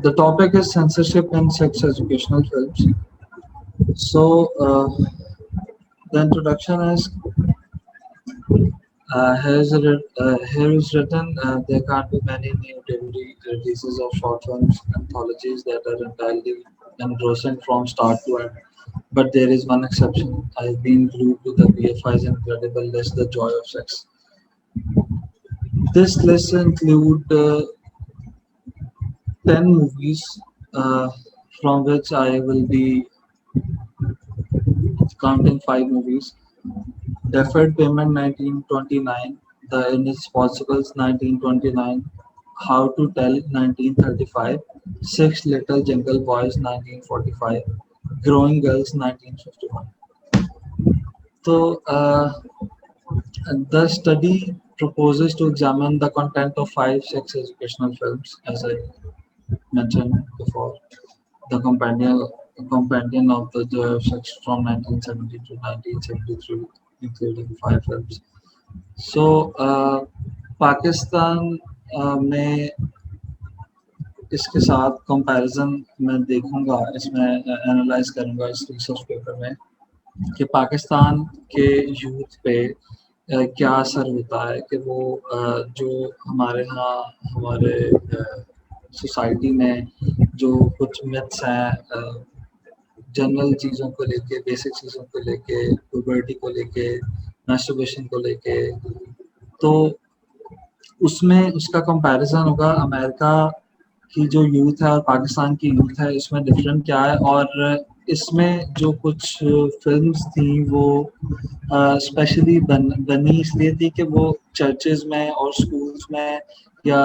The topic is censorship in sex educational films. So, the introduction is here is written there can't be many new DVD releases of short films anthologies that are entirely engrossing from start to end. But there is one exception. I've been glued to the BFI's incredible list, The Joy of Sex. This list includes 10 movies, uh, from which I will be counting 5 movies. Deferred Payment 1929, The Irresponsibles 1929, How to Tell 1935, Six Little Jungle Boys 1945, Growing Girls 1951. So, the study proposes to examine the content of 5 sex educational films, as I mentioned before. The companion of the Joy of Sex from 1970 to 1973, including 5 films. सो पाकिस्तान में इसके साथ comparison मैं देखूंगा, इसमें analyse करूंगा इस research paper में कि पाकिस्तान के यूथ पे क्या असर होता है कि वो जो हमारे यहाँ हमारे सोसाइटी में जो कुछ मिथ्स हैं जनरल चीज़ों को लेके, बेसिक चीज़ों को लेके, प्यूबर्टी को लेके, मैस्टरबेशन को लेके, तो उसमें उसका कंपैरिजन होगा अमेरिका की जो यूथ है और पाकिस्तान की यूथ है, इसमें डिफरेंट क्या है। और इसमें जो कुछ फिल्म्स थी वो स्पेशली बनी इसलिए थी कि वो चर्चेज में और स्कूल्स में या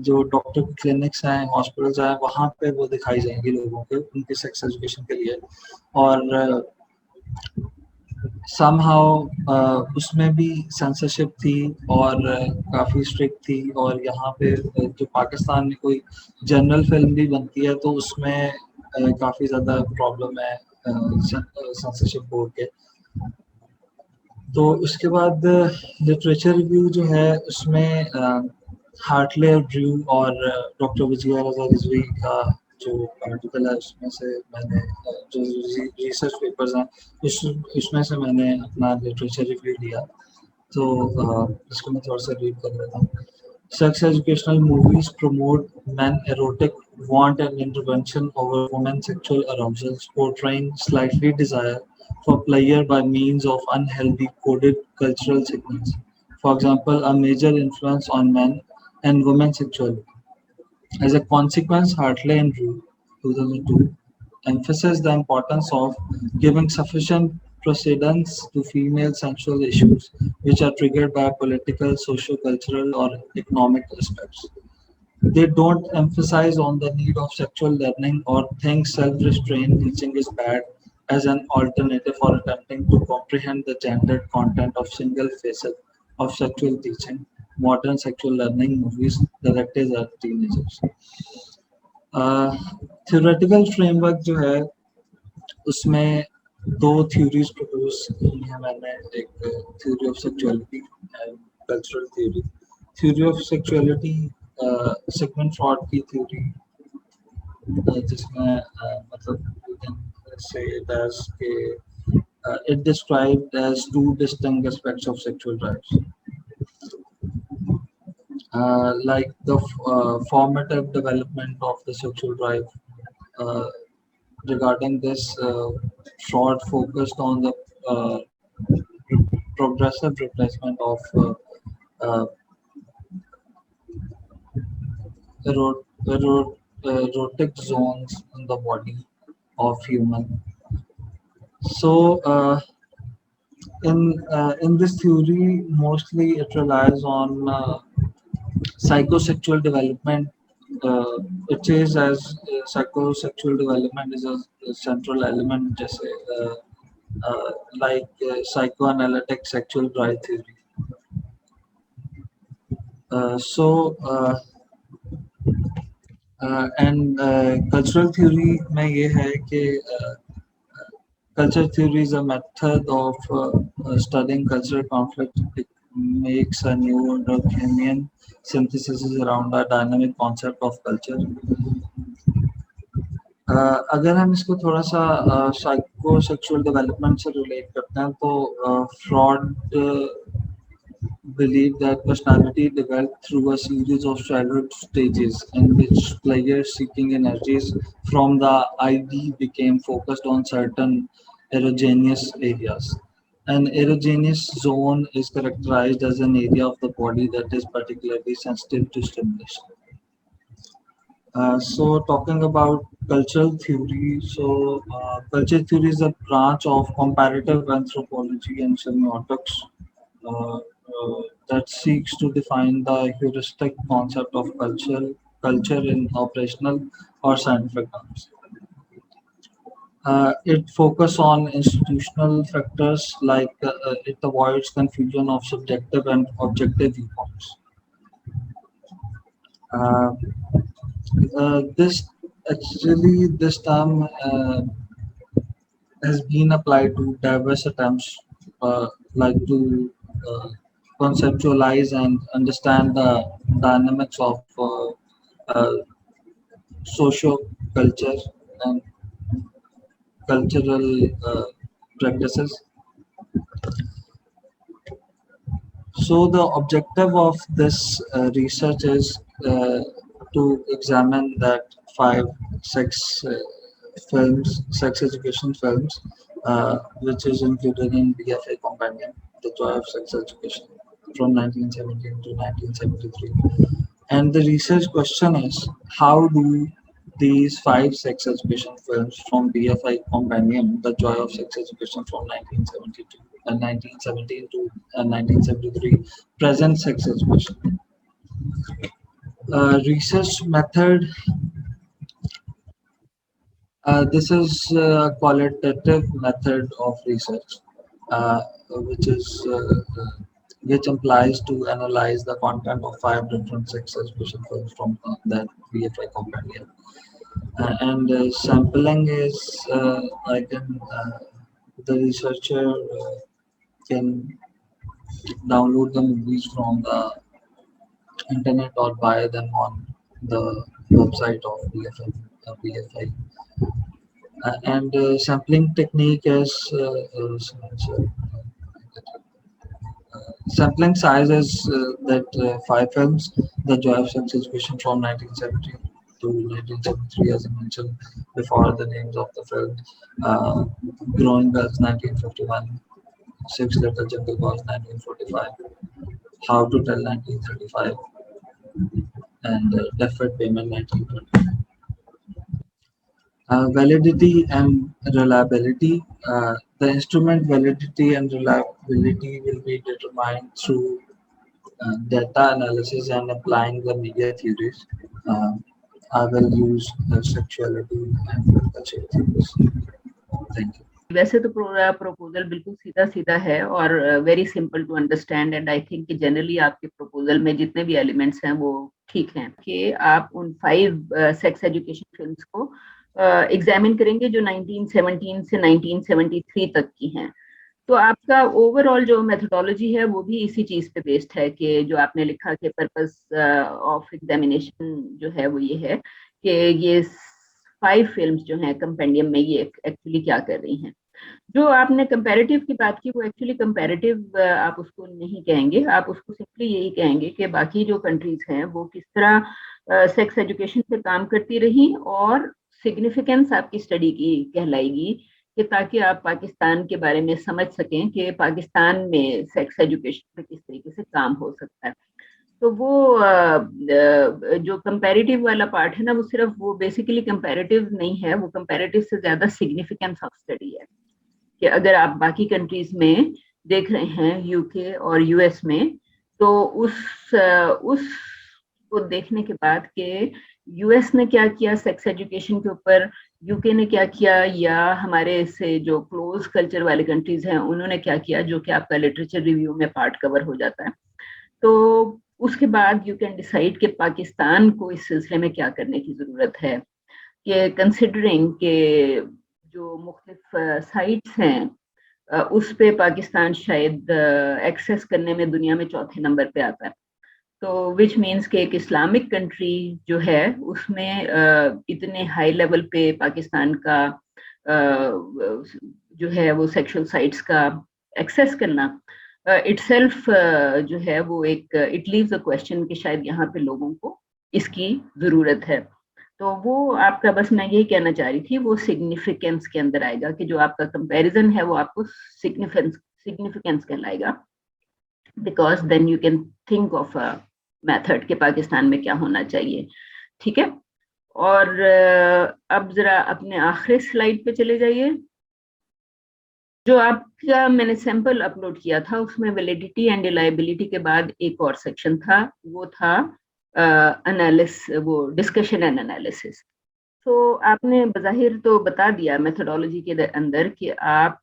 जो डॉक्टर क्लिनिक्स हैं, हॉस्पिटल्स हैं, वहाँ पे वो दिखाई जाएंगी लोगों के, उनके सेक्स एजुकेशन के लिए। और समहाउ उसमें भी सेंसरशिप थी और काफ़ी स्ट्रिक्ट थी। और यहाँ पे जो पाकिस्तान में कोई जनरल फिल्म भी बनती है तो उसमें काफ़ी ज़्यादा प्रॉब्लम है सेंसरशिप बोर्ड के। तो उसके बाद लिटरेचर रिव्यू जो है उसमें हार्टले ड्रू और डॉक्टर विजया रजा रिजवी का जो आर्टिकल है उसमें से मैंने जो रिसर्च पेपर्स हैं उसमें से मैंने अपना लिटरेचर रिव्यू लिया। तो इसको मैं थोड़ा सा रीड कर लेता हूँ। Sex educational movies promote men erotic want and intervention over women's sexual arousals, portraying slightly desire for pleasure by means of unhealthy coded cultural signals. For example, a major influence on men and women's sexuality. As a consequence, Hartley and Drew, 2002, emphasized the importance of giving sufficient precedence to female sexual issues which are triggered by political, socio-cultural, or economic aspects. They don't emphasize on the need of sexual learning or think self-restraint teaching is bad as an alternative for attempting to comprehend the gendered content of single facet of sexual teaching. Modern sexual learning movies directed at teenagers. Theoretical framework जो है उसमें 2 theories propose की है मैंने। एक theory of sexuality and cultural theory. Theory of sexuality Sigmund Freud की theory, जिसमें मतलब you can say it as it described as 2 distinct aspects of sexual drives. Like the formative development of the sexual drive. Uh, Regarding this, Freud focused on the progressive replacement of uh, erotic zones in the body of human. So, in this theory, mostly it relies on psychosexual development. It says as psychosexual development is a central element, जैसे like psychoanalytic sexual drive theory. So and cultural theory में ये है कि culture theory is a method of studying cultural conflict. It makes a new Durkheimian synthesis around a dynamic concept of culture. अगर हम इसको थोड़ा सा साइको सेक्सुअल डेवलपमेंट से रिलेट करते हैं तो fraud believe that personality developed through a series of childhood stages in which players seeking energies from the ID became focused on certain erogenous areas. An erogenous zone is characterized as an area of the body that is particularly sensitive to stimulation. So talking about cultural theory, cultural theory is a branch of comparative anthropology and semiotics that seeks to define the heuristic concept of culture in operational or scientific terms. It focuses on institutional factors like it avoids confusion of subjective and objective viewpoints. Uh, this this term has been applied to diverse attempts to uh, conceptualize and understand the dynamics of uh, socio culture and cultural practices. So the objective of this research is to examine that five sex sex education films, which is included in BFA Companion, The Joy of Sex Education, from 1917 to 1973. And the research question is, how do these five sex education films from BFI Companion, The Joy of Sex Education from 1972 and 1917 to 1973, present sex education? Research method. This is a qualitative method of research, which is which implies to analyze the content of five different sex education films from that BFI Companion. And sampling is the researcher can download the movies from the internet or buy them on the website of BFI. And sampling technique is sampling size is that five films, The Joy of Sex Education from 1970 to 1973, as I mentioned before, the names of the film, uh, Growing Girls 1951, Six Little Jungle Boys 1945, How to Tell 1935, and Deferred Payment 1920. Validity and reliability. The instrument validity and reliability will be determined through data analysis and applying the media theories. Uh, I will use sexuality and culture theories. Thank you. वैसे तो proposal बिल्कुल सीधा सीधा है और very simple to understand and I think generally आपके proposal में जितने भी एलिमेंट्स हैं वो ठीक हैं कि आप उन 5 सेक्स एजुकेशन फिल्म्स को एग्जामिन करेंगे जो 1917 से 1973 तक की हैं। तो आपका ओवरऑल जो मेथोडोलॉजी है वो भी इसी चीज पे बेस्ड है कि जो आपने लिखा कि पर्पस ऑफ एग्जामिनेशन जो है वो ये है कि ये 5 फिल्म्स जो हैं कंपेंडियम में ये एक्चुअली क्या कर रही हैं। जो आपने कंपैरेटिव की बात की वो एक्चुअली कंपैरेटिव आप उसको नहीं कहेंगे, आप उसको सिंपली यही कहेंगे कि बाकी जो कंट्रीज हैं वो किस तरह सेक्स एजुकेशन पे काम करती रही और सिग्निफिकेंस आपकी स्टडी की कहलाएगी कि ताकि आप पाकिस्तान के बारे में समझ सकें कि पाकिस्तान में सेक्स एजुकेशन पे किस तरीके से काम हो सकता है। तो वो जो कंपैरेटिव वाला पार्ट है ना वो सिर्फ वो बेसिकली कंपैरेटिव नहीं है, वो कंपैरेटिव से ज्यादा सिग्निफिकेंस ऑफ स्टडी है कि अगर आप बाकी कंट्रीज में देख रहे हैं यूके और यूएस में तो उस को देखने के बाद कि यूएस ने क्या किया सेक्स एजुकेशन के ऊपर, यूके ने क्या किया या हमारे से जो क्लोज कल्चर वाले कंट्रीज हैं उन्होंने क्या किया, जो कि आपका लिटरेचर रिव्यू में पार्ट कवर हो जाता है। तो उसके बाद यू कैन डिसाइड कि पाकिस्तान को इस सिलसिले में क्या करने की जरूरत है कि कंसिडरिंग के जो मुख्तलिफ साइट्स हैं उस पे पाकिस्तान शायद एक्सेस करने में दुनिया में चौथे नंबर पे आता है। तो विच मीन्स कि एक इस्लामिक कंट्री जो है उसमें इतने हाई लेवल पे पाकिस्तान का जो है वो सेक्सुअल साइट्स का एक्सेस करना इटसेल्फ जो है वो एक इट लीव्स अ क्वेश्चन कि शायद यहाँ पे लोगों को इसकी जरूरत है। तो वो आपका, बस मैं यही कहना चाह रही थी, वो सिग्निफिकेंस के अंदर आएगा कि जो आपका कंपैरिजन है वो आपको सिग्निफिकेंस कहलाएगा, because then you can think of a method के पाकिस्तान में क्या होना चाहिए। ठीक है, और अब जरा अपने आखिरी स्लाइड पे चले जाइए। जो आपका मैंने सैंपल अपलोड किया था उसमें वैलिडिटी एंड रिलायबिलिटी के बाद एक और सेक्शन था, वो था वो डिस्कशन एंड एनालिसिस। तो आपने बज़ाहिर तो बता दिया मेथोडोलॉजी के अंदर कि आप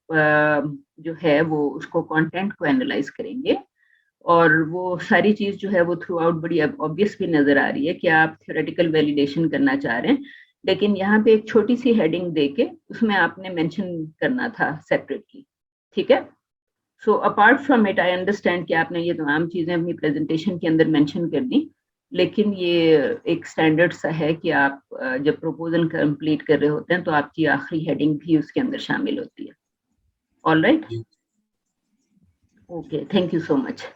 जो है वो उसको कंटेंट को एनालाइज करेंगे, और वो सारी चीज जो है वो थ्रू आउट बड़ी ऑब्वियस भी नजर आ रही है कि आप थ्योरेटिकल वैलिडेशन करना चाह रहे हैं, लेकिन यहाँ पे एक छोटी सी हेडिंग देके उसमें आपने मेंशन करना था सेपरेटली। ठीक है, so apart from it I understand कि आपने ये तमाम चीजें अपनी प्रेजेंटेशन के अंदर मेंशन कर दी, लेकिन ये एक स्टैंडर्ड सा है कि आप जब प्रपोजल कंप्लीट कर रहे होते हैं तो आपकी आखिरी हेडिंग भी उसके अंदर शामिल होती है। All right, okay, thank you so much.